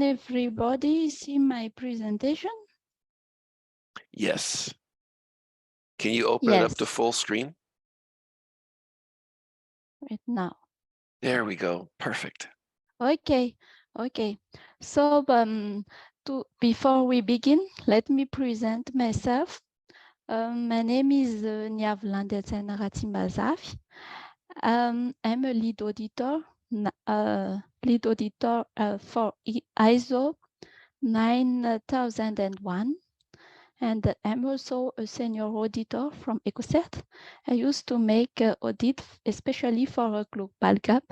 Can everybody see my presentation? Yes. Can you open it up to full screen? Right now. There we go. Perfect. Okay. So before we begin, let me present myself. My name is Niavo Ratsimbazafy. I'm a lead auditor for ISO 9001. And I'm also a senior auditor from EcoCert. I used to make audit, especially for a global gap,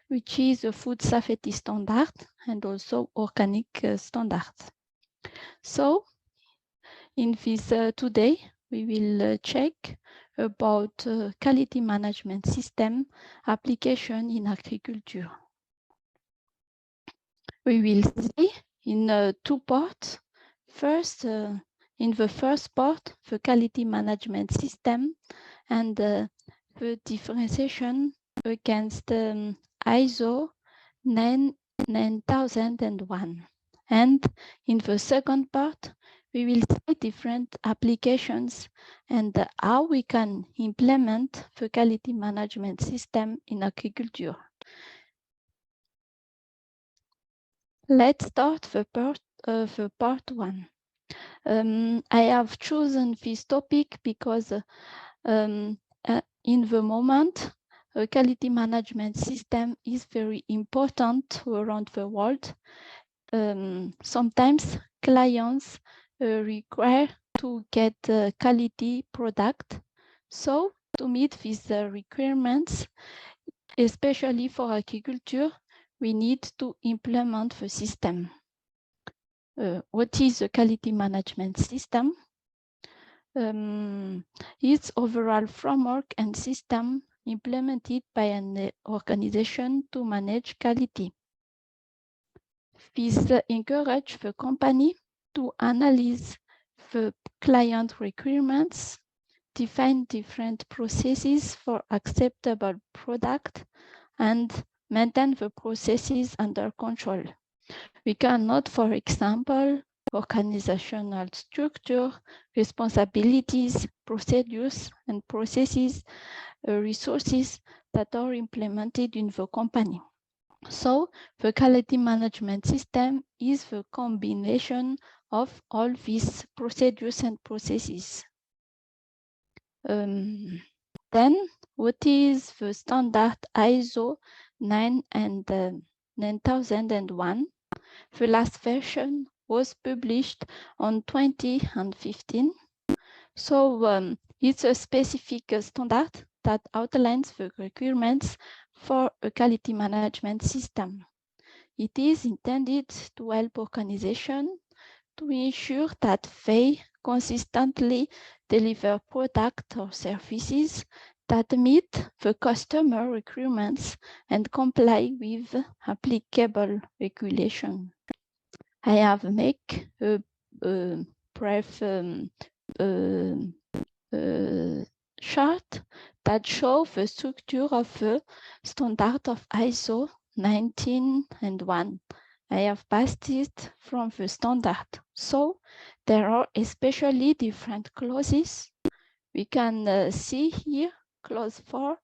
which is a food safety standard and also organic standards. So in this today, we will check about quality management system application in agriculture. We will see in two parts. First, in the first part, the quality management system and the differentiation against ISO 9001. And in the second part, we will see different applications and how we can implement the quality management system in agriculture. Let's start the part one. I have chosen this topic because in the moment, a quality management system is very important around the world. Sometimes clients require to get quality product. So to meet these requirements, especially for agriculture, we need to implement the system. What is a quality management system? Its overall framework and system implemented by an organization to manage quality. This encourages the company to analyze the client requirements, define different processes for acceptable product, and maintain the processes under control. We cannot, for example, organizational structure, responsibilities, procedures, and processes, resources that are implemented in the company. So the quality management system is the combination of all these procedures and processes. Then what is the standard ISO 9001? The last version was published on 2015. So it's a specific standard that outlines the requirements for a quality management system. It is intended to help organizations to ensure that they consistently deliver products or services that meet the customer requirements and comply with applicable regulation. I have made a brief chart that shows the structure of the standard of ISO 19001. I have passed it from the standard. So there are especially different clauses. We can see here clause 4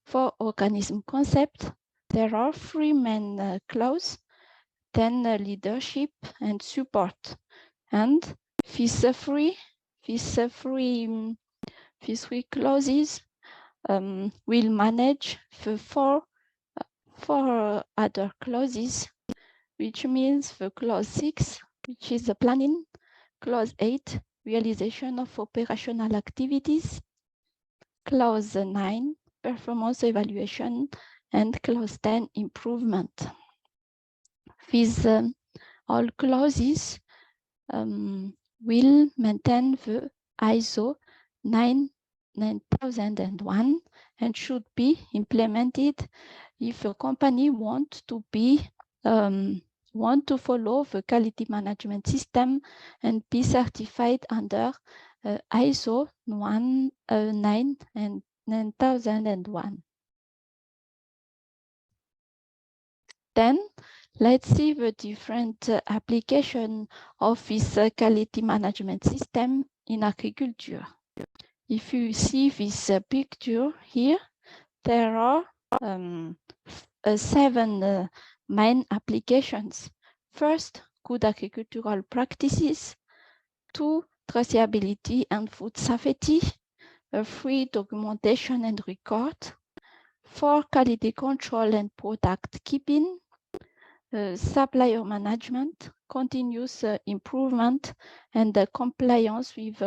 for organism concept. There are 3 main clauses, then leadership and support. And these three clauses will manage the four other clauses, which means the clause 6, which is the planning, clause 8, realization of operational activities, clause 9, performance evaluation, and clause 10, improvement. These all clauses will maintain the ISO 9001 and should be implemented if a company wants to follow the quality management system and be certified under ISO 9001. Then Let's see the different application of this quality management system in agriculture. If you see this picture here, there are 7 main applications. First, good agricultural practices. 2, traceability and food safety. 3, documentation and record. 4, quality control and product keeping. Supplier management, continuous improvement, and compliance with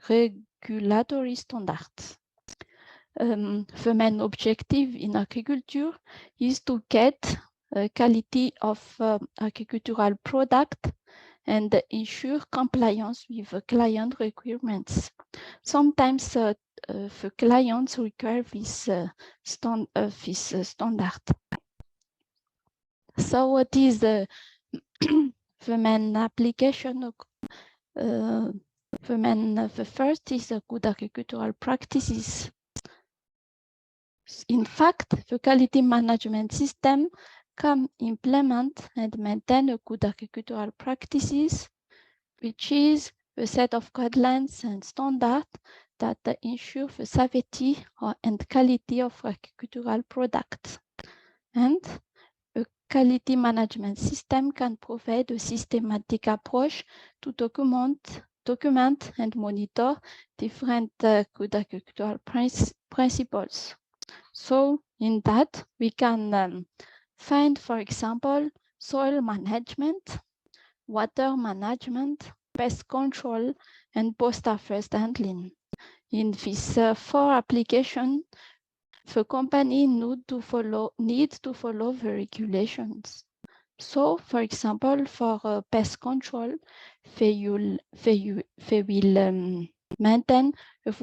regulatory standards. The main objective in agriculture is to get quality of agricultural product and ensure compliance with client requirements. Sometimes the clients require this standard. So what is the main application? The first is good agricultural practices. In fact, the quality management system can implement and maintain a good agricultural practices, which is a set of guidelines and standards that ensure the safety and quality of agricultural products. And a quality management system can provide a systematic approach to document and monitor different good agricultural principles. So in that, we can find, for example, soil management, water management, pest control, and post-harvest handling. In these 4 applications, the company needs to follow the regulations. So, for example, for pest control, they will maintain a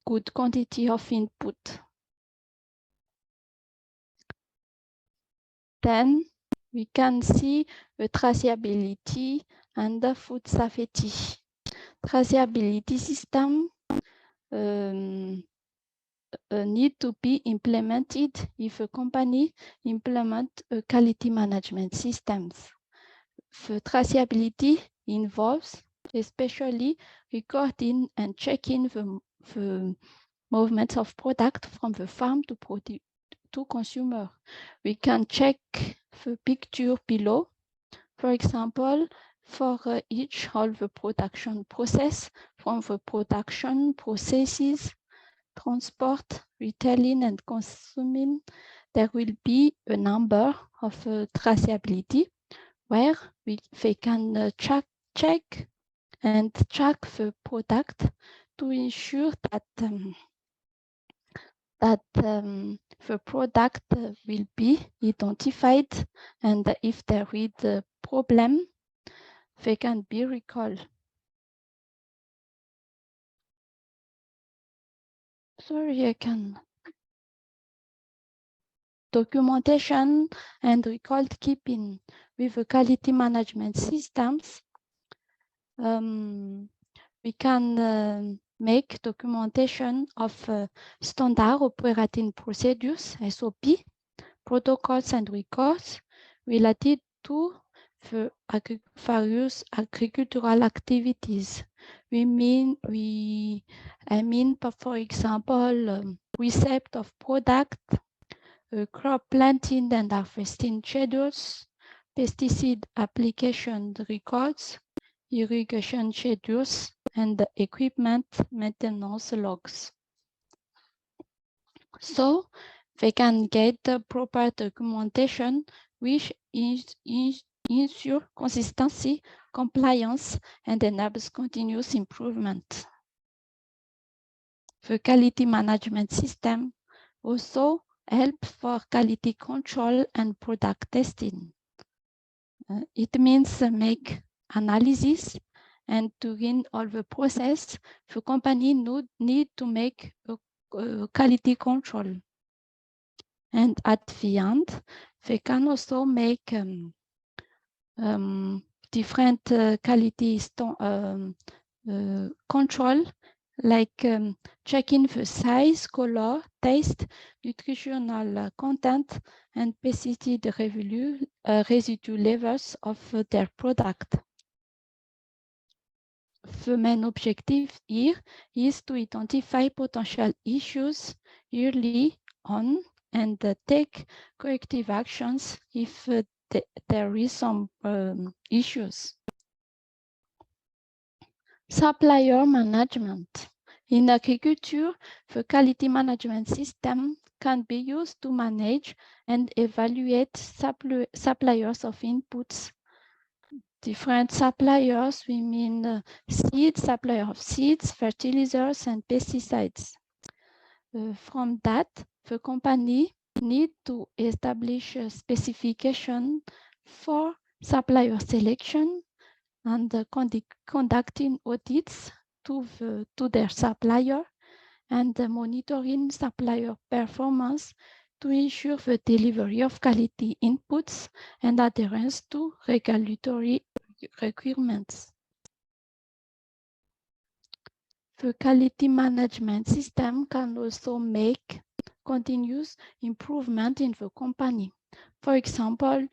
good quantity of input. Then we can see the traceability and the food safety. Traceability system need to be implemented if a company implements a quality management systems. The traceability involves especially recording and checking the movements of product from the farm to consumer. We can check the picture below. For example, for each of the production process, from the production processes, transport, retailing, and consuming, there will be a number of traceability where they can check and track the product to ensure that the product will be identified, and if there is a problem, they can be recalled. Sorry, I can. Documentation and record keeping with the quality management systems. We can make documentation of standard operating procedures, SOP, protocols and records related to the various agricultural activities. I mean, for example, receipt of product, crop planting and harvesting schedules, pesticide application records, irrigation schedules, and equipment maintenance logs. So they can get the proper documentation which ensure consistency, compliance, and enables continuous improvement. The quality management system also helps for quality control and product testing. It means make analysis, and during all the process, the company need to make a quality control. And at the end, they can also make different quality control like checking the size, color, taste, nutritional content, and pesticide residue levels of their product. The main objective here is to identify potential issues early on and take corrective actions if there is some issues. Supplier management. In agriculture, the quality management system can be used to manage and evaluate suppliers of inputs. Different suppliers, we mean seeds, supplier of seeds, fertilizers, and pesticides. From that, the company need to establish a specification for supplier selection and conducting audits to their supplier and monitoring supplier performance to ensure the delivery of quality inputs and adherence to regulatory requirements. The quality management system can also make continuous improvement in the company. For example,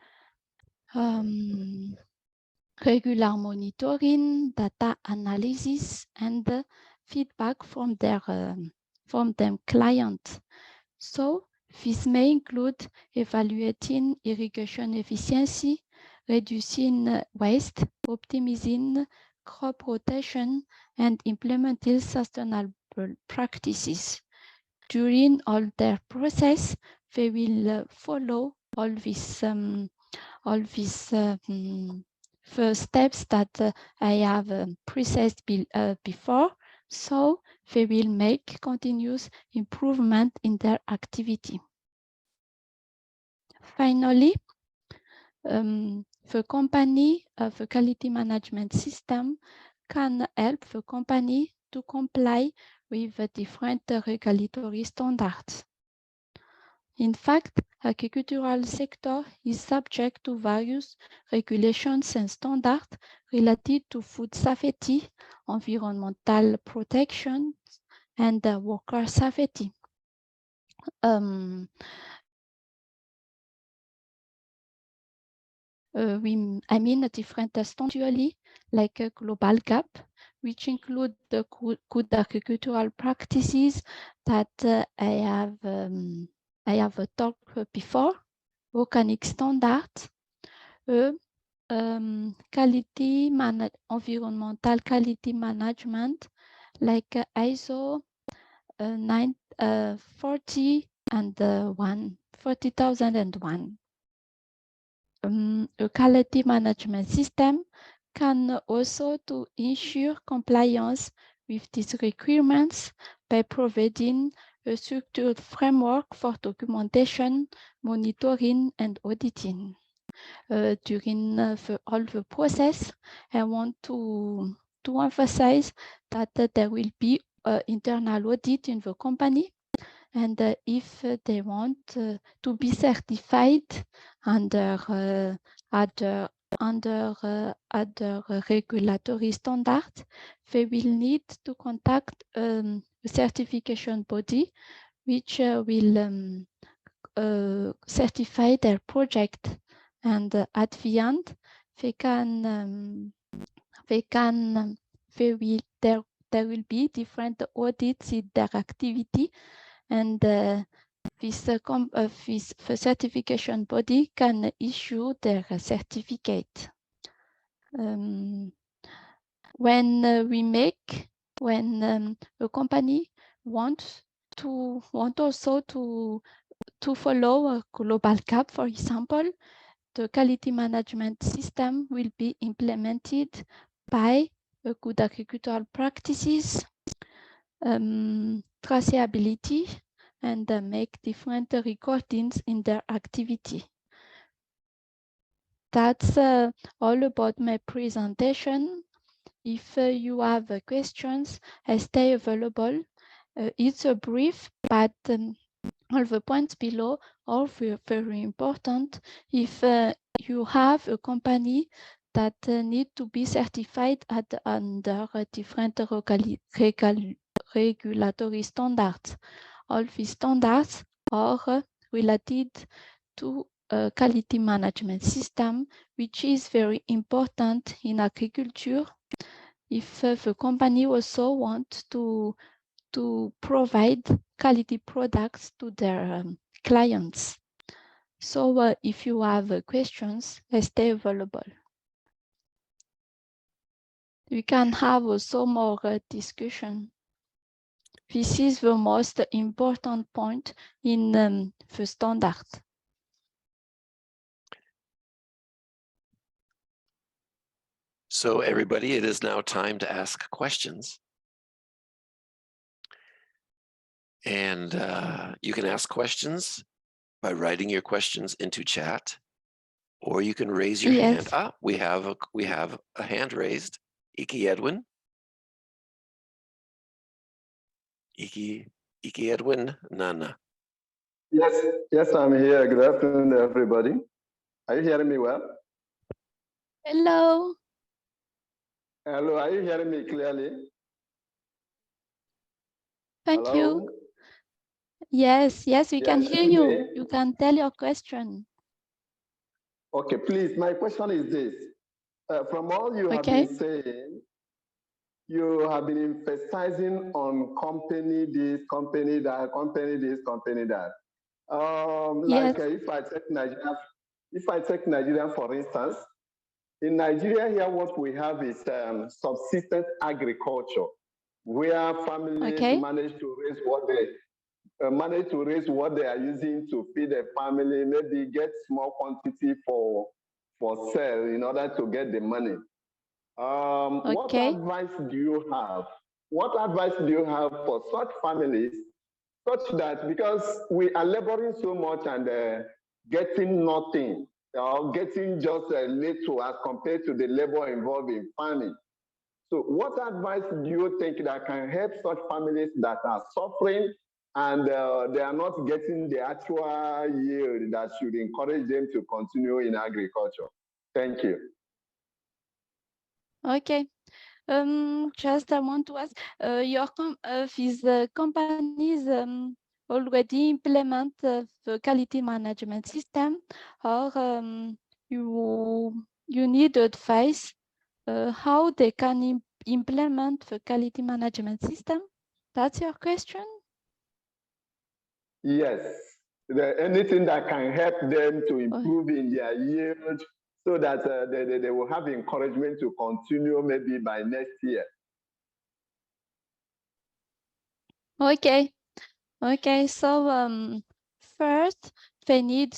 regular monitoring, data analysis, and feedback from their clients. So this may include evaluating irrigation efficiency, reducing waste, optimizing crop rotation, and implementing sustainable practices. During all their process, they will follow all these first steps that I have precised before. So they will make continuous improvement in their activity. Finally, the quality management system can help the company to comply with the different regulatory standards. In fact, agricultural sector is subject to various regulations and standards related to food safety, environmental protection, and worker safety. Different standards like a global gap, which include the good agricultural practices that I have talked before, organic standards, environmental quality management like ISO 40,001. A quality management system can also to ensure compliance with these requirements by providing a structured framework for documentation, monitoring, and auditing. During all the process, I want to emphasize that there will be internal audit in the company, and if they want to be certified under other regulatory standards, they will need to contact a certification body which will certify their project, and at the end there will be different audits in their activity, and this certification body can issue their certificate. When a company wants also to follow a global gap, for example, the quality management system will be implemented by good agricultural practices, traceability, and make different recordings in their activity. That's all about my presentation. If you have questions, I stay available. It's a brief, but all the points below are very important. If you have a company that need to be certified under different regulatory standards. All these standards are related to a quality management system, which is very important in agriculture if the company also wants to provide quality products to their clients. So if you have questions, stay available. We can have also more discussion. This is the most important point in the standard. So everybody, it is now time to ask questions. And you can ask questions by writing your questions into chat, or you can raise your hand. Ah, we have a hand raised. Iki Edwin. Iki Edwin Nana. Yes, I'm here. Good afternoon, everybody. Are you hearing me well? Hello. Hello, are you hearing me clearly? Thank Hello? you. Yes, we can hear you. You can tell your question. Okay, please, my question is this. From all you have been saying, you have been emphasizing on company this, company that, company this, company that. If I take Nigeria, for instance, in Nigeria here, what we have is subsistence agriculture, where families manage to raise what they are using to feed their family, maybe get small quantity for sale in order to get the money. What advice do you have? What advice do you have for such families, such that because we are laboring so much and getting nothing, or getting just a little as compared to the labor involved in farming? So what advice do you think that can help such families that are suffering and they are not getting the actual yield that should encourage them to continue in agriculture? Thank you. Okay. Just I want to ask, these companies already implement the quality management system, or you need advice how they can implement the quality management system? That's your question? Yes. Anything that can help them to improve in their yield so that they will have encouragement to continue maybe by next year. Okay. So first they need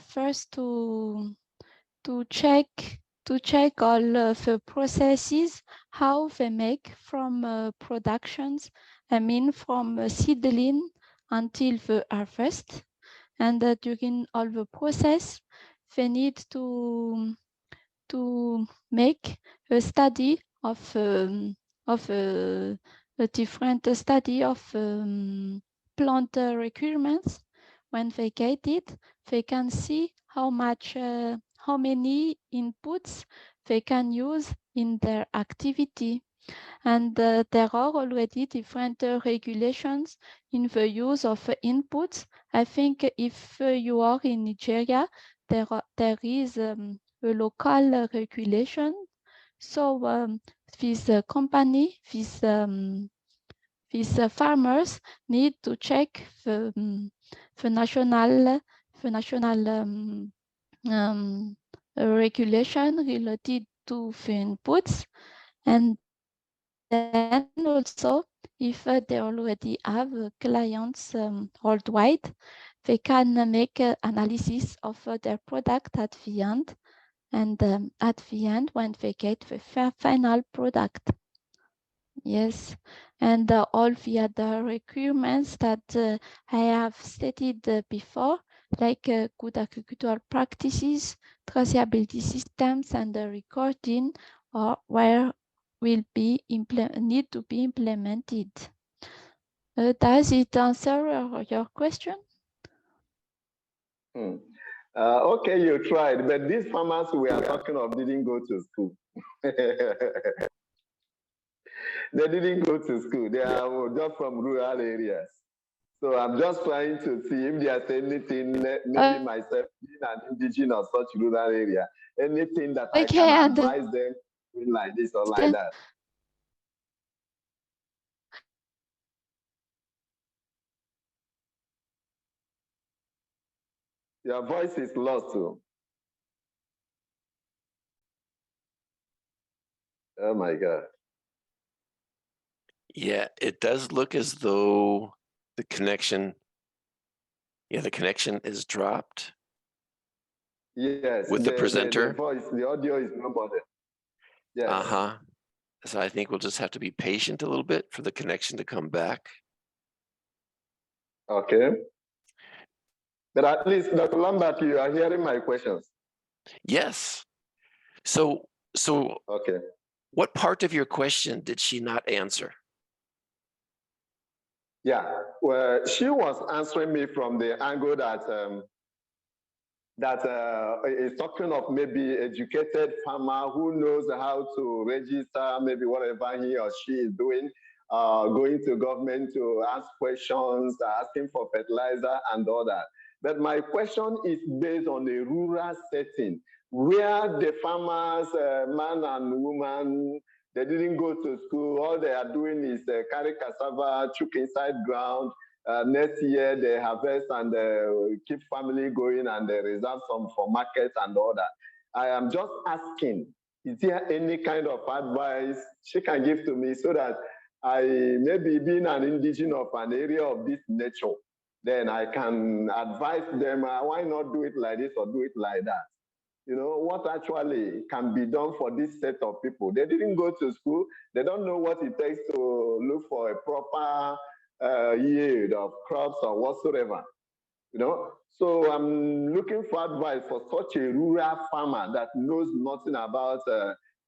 first to check all the processes, how they make from productions, I mean from seedling until the harvest. And during all the process, they need to make a study of a different study of plant requirements. When they get it, they can see how many inputs they can use in their activity. And there are already different regulations in the use of inputs. I think if you are in Nigeria, there is a local regulation. So this company, these farmers need to check the national regulation related to the inputs. And then also, if they already have clients worldwide, they can make analysis of their product at the end. And at the end, when they get the final product. Yes, and all the other requirements that I have stated before, like good agricultural practices, traceability systems, and recording, where will be need to be implemented. Does it answer your question? Okay, you tried, but these farmers we are talking of didn't go to school. They didn't go to school. They are just from rural areas. So I'm just trying to see if there's anything, maybe myself being an indigenous of such rural area, anything that I can advise them like this or like that. Your voice is lost too. Oh my God. Yeah, it does look as though the connection is dropped. Yes, with the presenter. The voice, the audio is not bothered. Yes. So I think we'll just have to be patient a little bit for the connection to come back. Okay. But at least, Dr. Lambert, you are hearing my questions. Yes. So okay. What part of your question did she not answer? Yeah, well, she was answering me from the angle that is talking of maybe educated farmer who knows how to register maybe whatever he or she is doing, going to government to ask questions, asking for fertilizer and all that. But my question is based on a rural setting where the farmers, man and woman, they didn't go to school. All they are doing is carry cassava, chook inside ground. Next year they harvest and keep family going and they reserve some for market and all that. I am just asking, is there any kind of advice she can give to me so that I, maybe being an indigenous of an area of this nature, then I can advise them, why not do it like this or do it like that? You know, what actually can be done for this set of people. They didn't go to school. They don't know what it takes to look for a proper yield of crops or whatsoever. You know, so I'm looking for advice for such a rural farmer that knows nothing about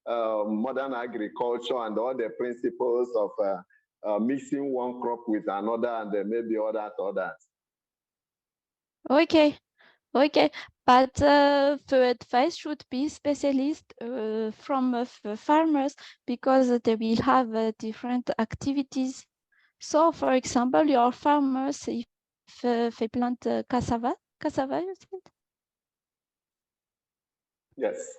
modern agriculture and all the principles of mixing one crop with another and then maybe others. Okay. Okay, but the advice should be specialist from farmers because they will have different activities. So, for example, your farmers, if they plant cassava, you said? Yes.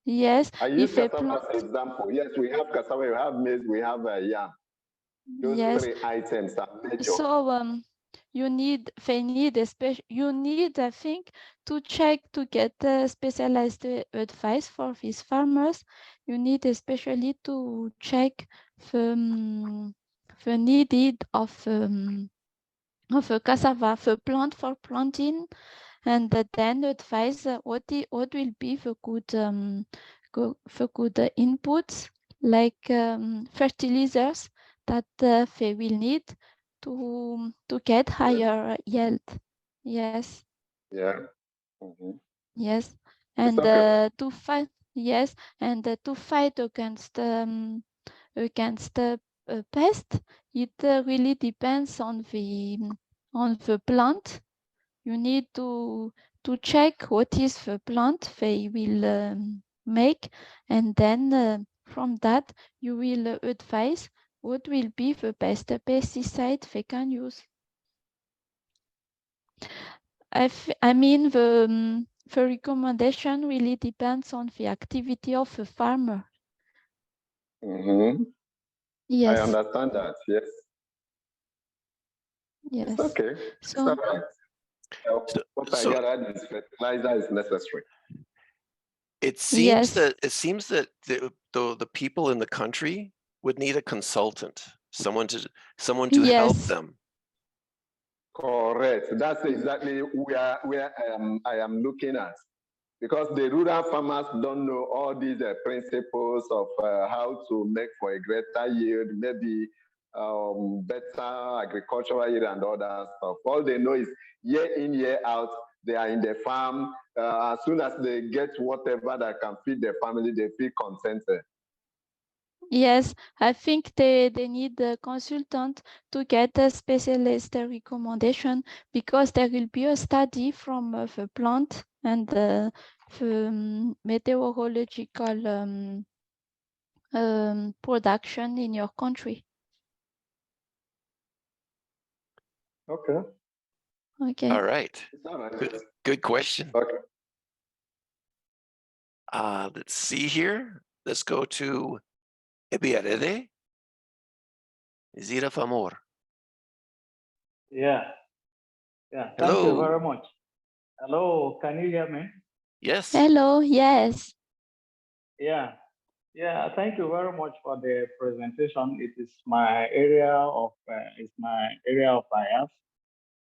Yes. I use cassava as an example. Yes, we have cassava, we have maize, we have yam. Those three items are major. So you need, I think, to check to get specialized advice for these farmers. You need especially to check the needed of a cassava, the plant for planting, and then advise what will be the good inputs like fertilizers that they will need to get higher yield. Yes. Yeah. Mm-hmm. Yes, and to fight. Yes, and to fight against pest, it really depends on the plant. You need to check what is the plant they will make, and then from that you will advise what will be the best pesticide they can use. I mean the recommendation really depends on the activity of the farmer. Mm-hmm. Yes. I understand that. Yes. Yes. It's okay. So, it's all right. What I gather is fertilizer is necessary. It seems that the people in the country would need a consultant, someone to help them. Correct. That's exactly where I am looking at, because the rural farmers don't know all these principles of how to make for a greater yield, maybe better agricultural yield and all that stuff. All they know is year in, year out, they are in the farm. As soon as they get whatever that can feed their family, they feel contented. Yes, I think they need a consultant to get a specialist recommendation, because there will be a study from the plant and the meteorological production in your country. Okay. Okay. All right. All right. Good question. Okay. Let's see here. Let's go to Ebiarede. Zira Famor. Yeah. Yeah. Hello. Thank you very much. Hello. Can you hear me? Yes. Hello. Yes. Yeah. Yeah. Thank you very much for the presentation. It is my area of bias.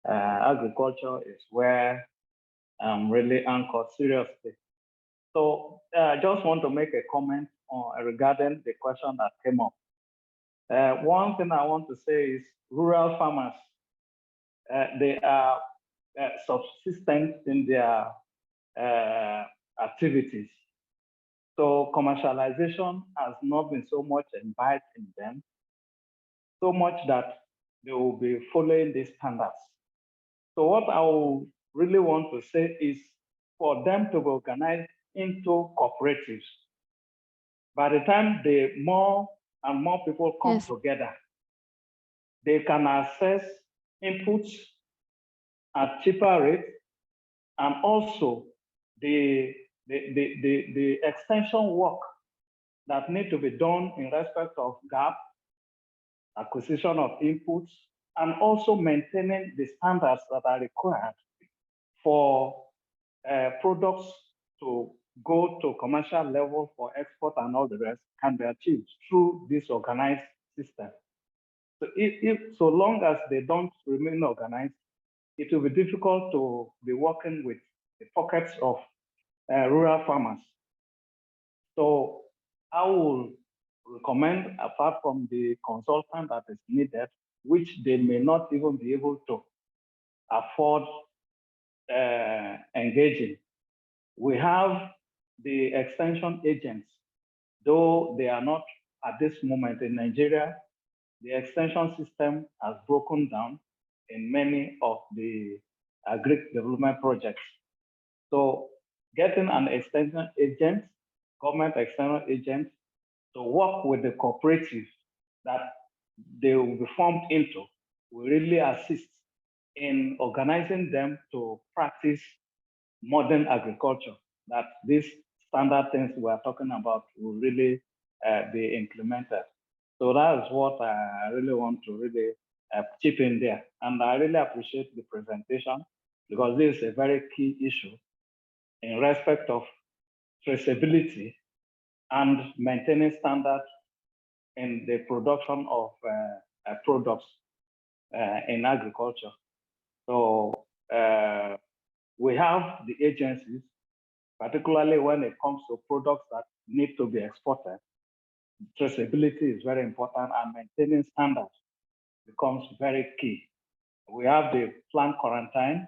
Agriculture is where I'm really anchored seriously. So I just want to make a comment regarding the question that came up. One thing I want to say is rural farmers, they are subsistent in their activities. So commercialization has not been so much imbibed in them, so much that they will be following these standards. So what I will really want to say is for them to be organized into cooperatives. By the time more and more people come together, they can access inputs at cheaper rates, and also the extension work that need to be done in respect of gap, acquisition of inputs, and also maintaining the standards that are required for products to go to commercial level for export and all the rest can be achieved through this organized system. So so long as they don't remain organized, it will be difficult to be working with the pockets of rural farmers. So I will recommend, apart from the consultant that is needed, which they may not even be able to afford engaging, we have the extension agents, though they are not at this moment in Nigeria. The extension system has broken down in many of the agri development projects. So getting an extension agent, government external agent, to work with the cooperative that they will be formed into will really assist in organizing them to practice modern agriculture, that these standard things we are talking about will really be implemented. So that is what I really want to really chip in there. And I really appreciate the presentation because this is a very key issue in respect of traceability and maintaining standards in the production of products in agriculture. So we have the agencies, particularly when it comes to products that need to be exported. Traceability is very important, and maintaining standards becomes very key. We have the plant quarantine,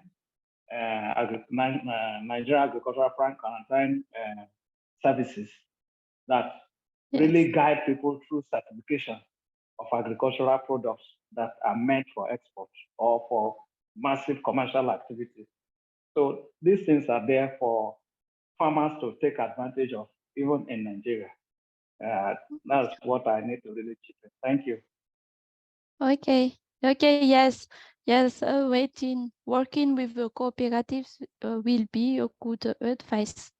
Nigeria Agricultural Plant Quarantine services that really guide people through certification of agricultural products that are meant for export or for massive commercial activities. So these things are there for farmers to take advantage of, even in Nigeria. That's what I need to really chip in. Thank you. Okay. Okay. Yes. Yes. Working with the cooperatives will be a good advice.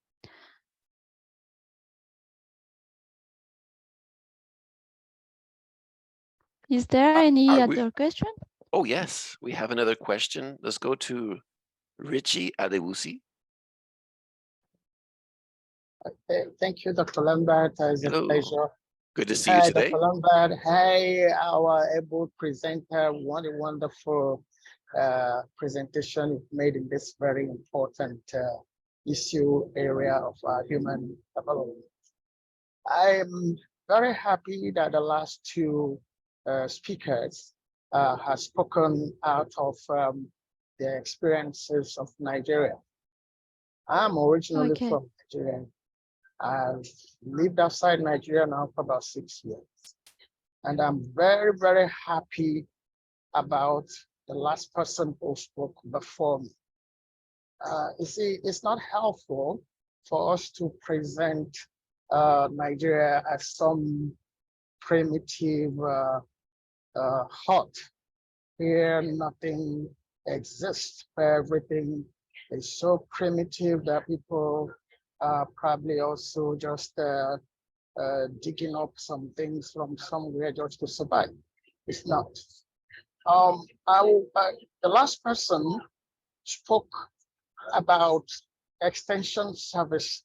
Is there any other question? Oh, yes, we have another question. Let's go to Richie Adewusi. Okay, thank you, Dr. Lambert. It's a pleasure. Good to see you today. Dr. Lambert. Hi, our able presenter. What a wonderful presentation you've made in this very important issue area of human development. I'm very happy that the last two speakers have spoken out of their experiences of Nigeria. I'm originally from Nigeria. I've lived outside Nigeria now for about 6 years. And I'm very, very happy about the last person who spoke before me. You see, it's not helpful for us to present Nigeria as some primitive hut. Here, nothing exists. Everything is so primitive that people are probably also just digging up some things from somewhere just to survive. It's not. The last person spoke about extension services,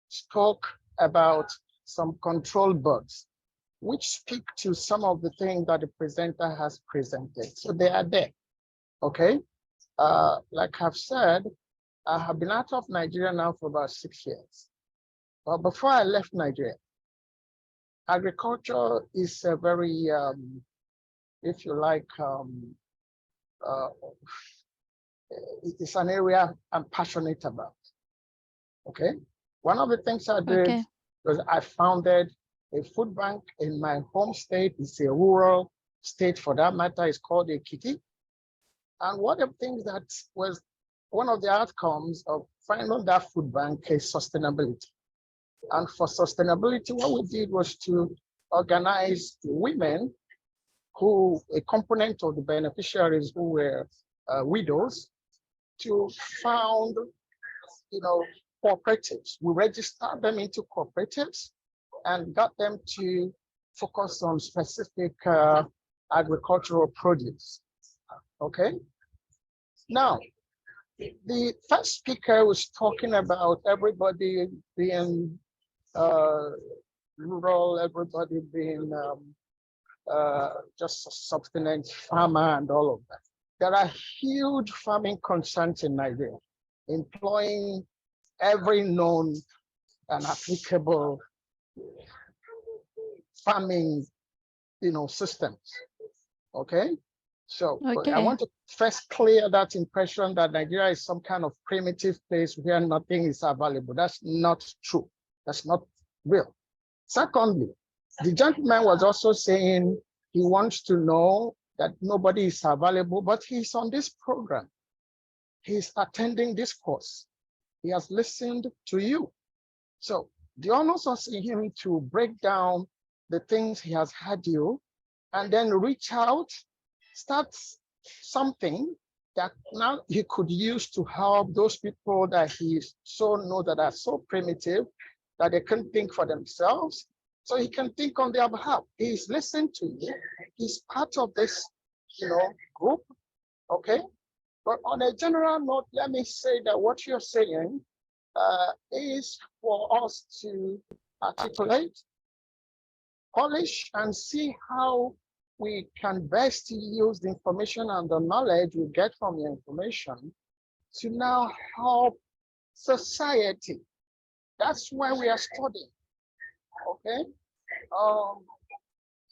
spoke about some control bugs, which speak to some of the things that the presenter has presented. So they are there, okay? Like I've said, I have been out of Nigeria now for about 6 years. But before I left Nigeria, agriculture is a very, if you like, it's an area I'm passionate about, okay? One of the things I did was I founded a food bank in my home state. It's a rural state for that matter. It's called Ekiti. And one of the things that was one of the outcomes of finding that food bank is sustainability. And for sustainability, what we did was to organize women who, a component of the beneficiaries who were widows, to found, cooperatives. We registered them into cooperatives and got them to focus on specific agricultural produce. Okay. Now, the first speaker was talking about everybody being rural, everybody being just a subsistence farmer and all of that. There are huge farming concerns in Nigeria, employing every known and applicable farming, systems. Okay, so I want to first clear that impression that Nigeria is some kind of primitive place where nothing is available. That's not true. That's not real. Secondly, the gentleman was also saying he wants to know that nobody is available, but he's on this program. He's attending this course. He has listened to you. So the onus is on him to break down the things he has had you, and then reach out, start something that now he could use to help those people that he so know that are so primitive that they can't think for themselves. So he can think on their behalf. He's listened to you. He's part of this, group. Okay. But on a general note, let me say that what you're saying is for us to articulate, polish, and see how we can best use the information and the knowledge we get from the information to now help society. That's why we are studying. Okay.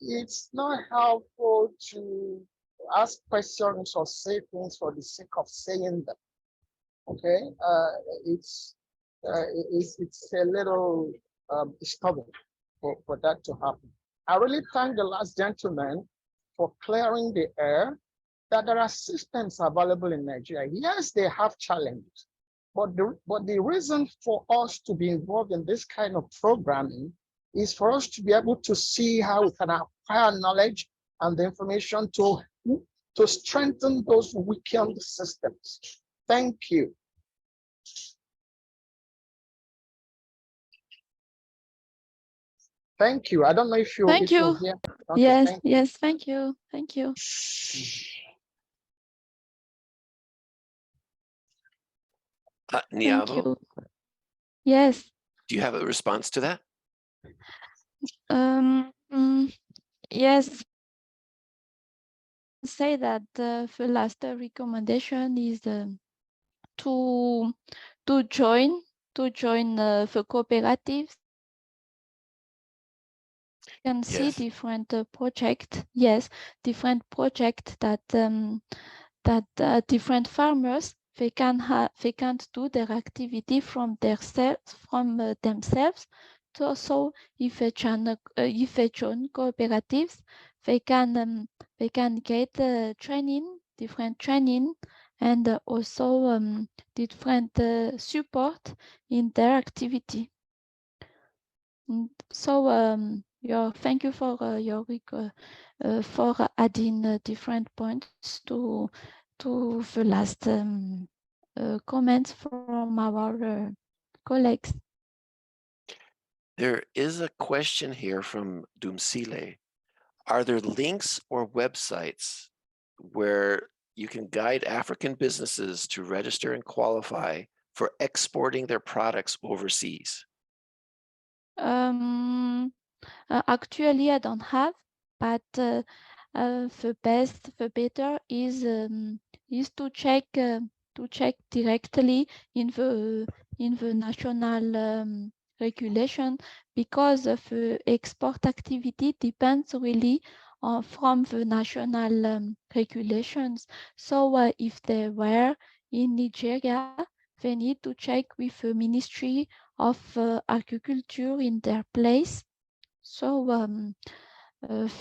It's not helpful to ask questions or say things for the sake of saying them. Okay, it's a little disturbing for that to happen. I really thank the last gentleman for clearing the air that there are systems available in Nigeria. Yes, they have challenges, but the reason for us to be involved in this kind of programming is for us to be able to see how we can acquire knowledge and the information to strengthen those weakened systems. Thank you. Thank you. I don't know if you. Thank you. Okay, yes. Yes. Thank you. Thank you. Niavo? Thank you. Yes. Do you have a response to that? Yes. Say that the last recommendation is to join the cooperatives. You can see different projects. Yes, different projects that different farmers they can't do their activity from themselves. So if they join cooperatives, they can get different training and also different support in their activity. So thank you for your for adding different points to the last comments from our colleagues. There is a question here from Dumsile. Are there links or websites where you can guide African businesses to register and qualify for exporting their products overseas? Actually, I don't have, but the best, the better is to check directly in the national regulation, because the export activity depends really from the national regulations. So if they were in Nigeria, they need to check with the Ministry of Agriculture in their place. So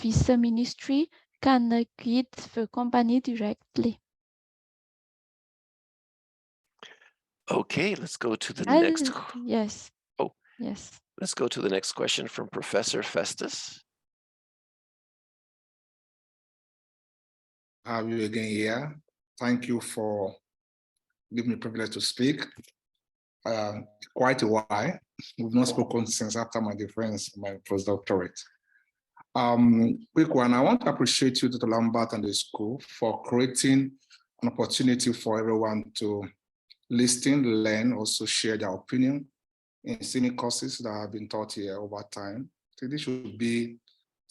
this ministry can guide the company directly. Okay, let's go to the next. Yes. Oh, yes. Let's go to the next question from Professor Festus. Have you again here. Thank you for giving me the privilege to speak. Quite a while. We've not spoken since after my defense, my postdoctorate. Quick one, I want to appreciate you, Dr. Lambert, and the school for creating an opportunity for everyone to listen, learn, also share their opinion in senior courses that have been taught here over time. So this should be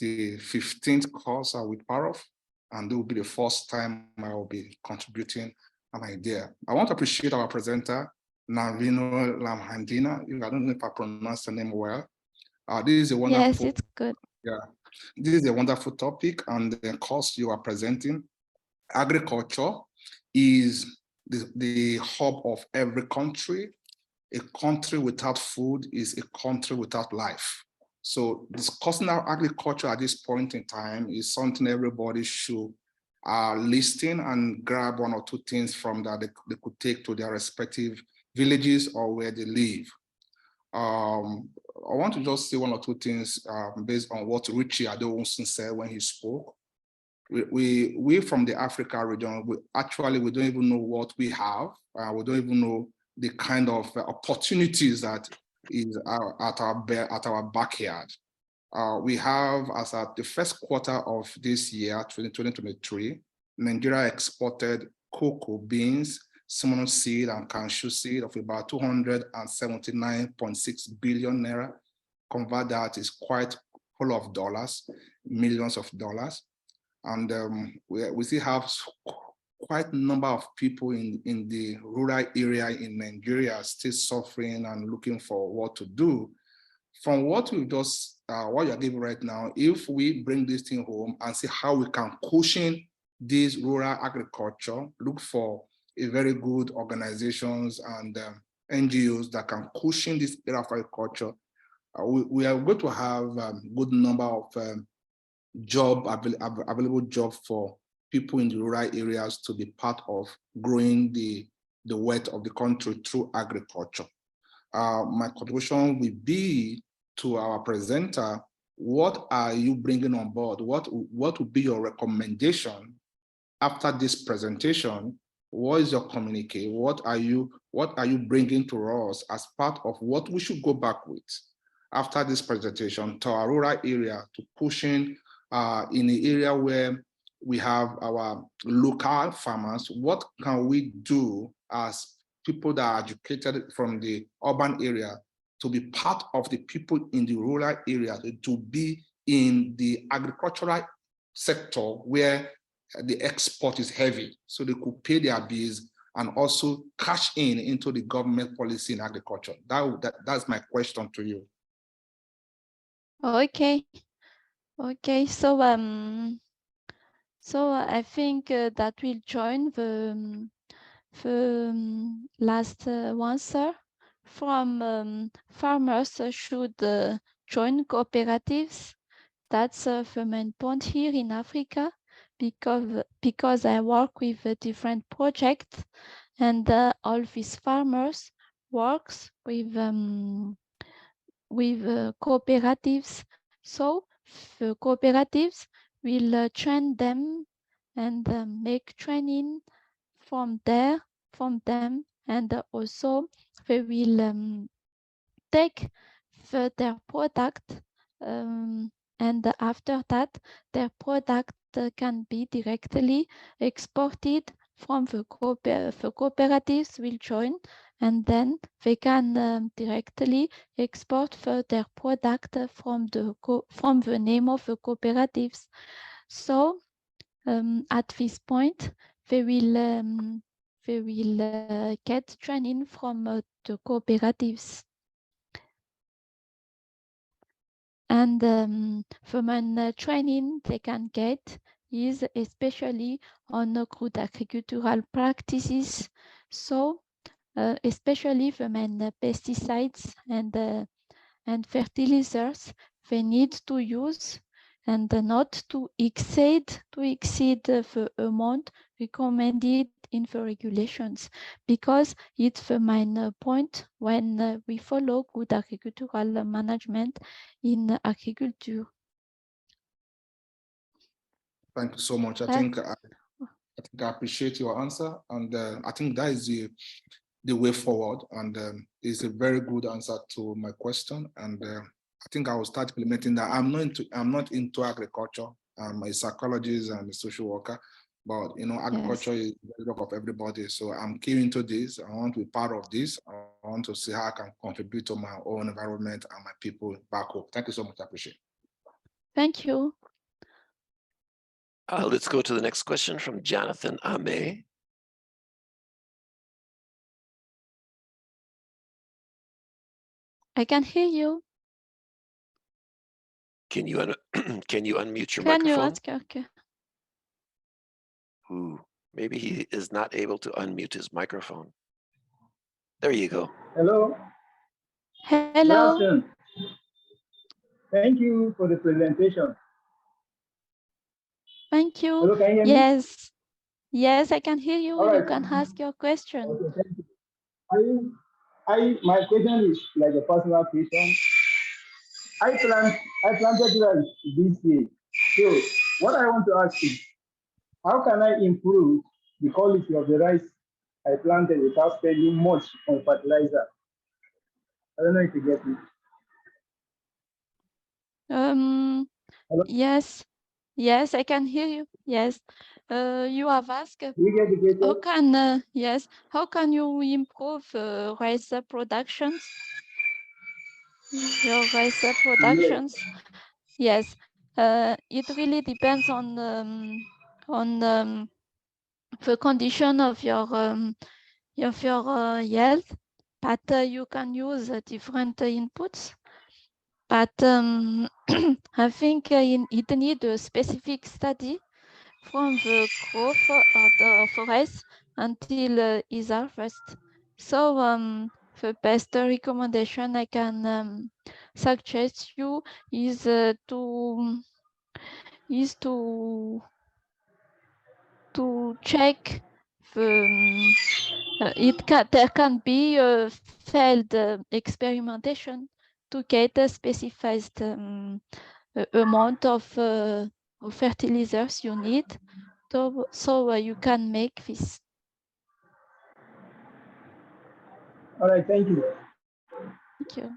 the 15th course I will be part of, and it will be the first time I will be contributing an idea. I want to appreciate our presenter, Navino Lamhandina. I don't know if I pronounced the name well. This is a wonderful. Yes, it's good. Yeah, this is a wonderful topic, and the course you are presenting. Agriculture is the hub of every country. A country without food is a country without life. So discussing our agriculture at this point in time is something everybody should listen and grab one or two things from that they could take to their respective villages or where they live. I want to just say one or two things based on what Richie Adewonson said when he spoke. We from the Africa region, we don't even know what we have. We don't even know the kind of opportunities that is at our backyard. We have, as at the first quarter of this year, 2023, Nigeria exported cocoa beans, cinnamon seed, and cashew seed of about 279.6 billion naira. Convert that is quite full of dollars, millions of dollars. And we still have quite a number of people in the rural area in Nigeria still suffering and looking for what to do. From what we just, what you're giving right now, if we bring this thing home and see how we can cushion this rural agriculture, look for a very good organizations and NGOs that can cushion this area of agriculture, we are going to have a good number of available job for people in the rural areas to be part of growing the wealth of the country through agriculture. My contribution will be to our presenter. What are you bringing on board? What would be your recommendation after this presentation? What is your communique? What are you bringing to us as part of what we should go back with after this presentation to our rural area, to pushing in the area where we have our local farmers? What can we do as people that are educated from the urban area to be part of the people in the rural area, to be in the agricultural sector where the export is heavy, so they could pay their bills and also cash into the government policy in agriculture? That's my question to you. Okay. So I think that will join the last answer from farmers should join cooperatives. That's the main point here in Africa, because I work with different projects, and all these farmers works with cooperatives. So the cooperatives will train them and make training from them, and also they will take their product, and after that their product can be directly exported from the cooperatives will join, and then they can directly export their product from the name of the cooperatives. So at this point they will get training from the cooperatives. And the main training they can get is especially on good agricultural practices. So especially the main pesticides and fertilizers they need to use, and not to exceed the amount recommended in the regulations, because it's the main point when we follow good agricultural management in agriculture. Thank you so much. I think I appreciate your answer, and I think that is the way forward, and it's a very good answer to my question. And I think I will start implementing that. I'm not into agriculture. I'm a psychologist and a social worker, but agriculture is the work of everybody. So I'm keen into this. I want to be part of this. I want to see how I can contribute to my own environment and my people back home. Thank you so much. I appreciate it. Thank you. Let's go to the next question from Jonathan Ame. I can hear you. Can you unmute your Can microphone? you ask? Okay. Ooh, maybe he is not able to unmute his microphone. There you go. Hello. Hello. Good afternoon. Thank you for the presentation. Thank you. Hello, can you hear me? Yes. Yes, I can hear you. All right. You can ask your question. Okay, thank you. My question is like a personal question. I planted rice this year. So what I want to ask is, how can I improve the quality of the rice I planted without spending much on fertilizer? I don't know if you get me. Hello? Yes, I can hear you. Yes. You have asked You get the question? how can you improve rice productions? Your rice productions? Yes. It really depends on the condition of your yield, but you can use different inputs. But I think it needs a specific study from the growth of the forest until its harvest. So the best recommendation I can suggest you is to check the there can be a failed experimentation to get a specified amount of fertilizers you need, so you can make this. All right, thank you. Thank you.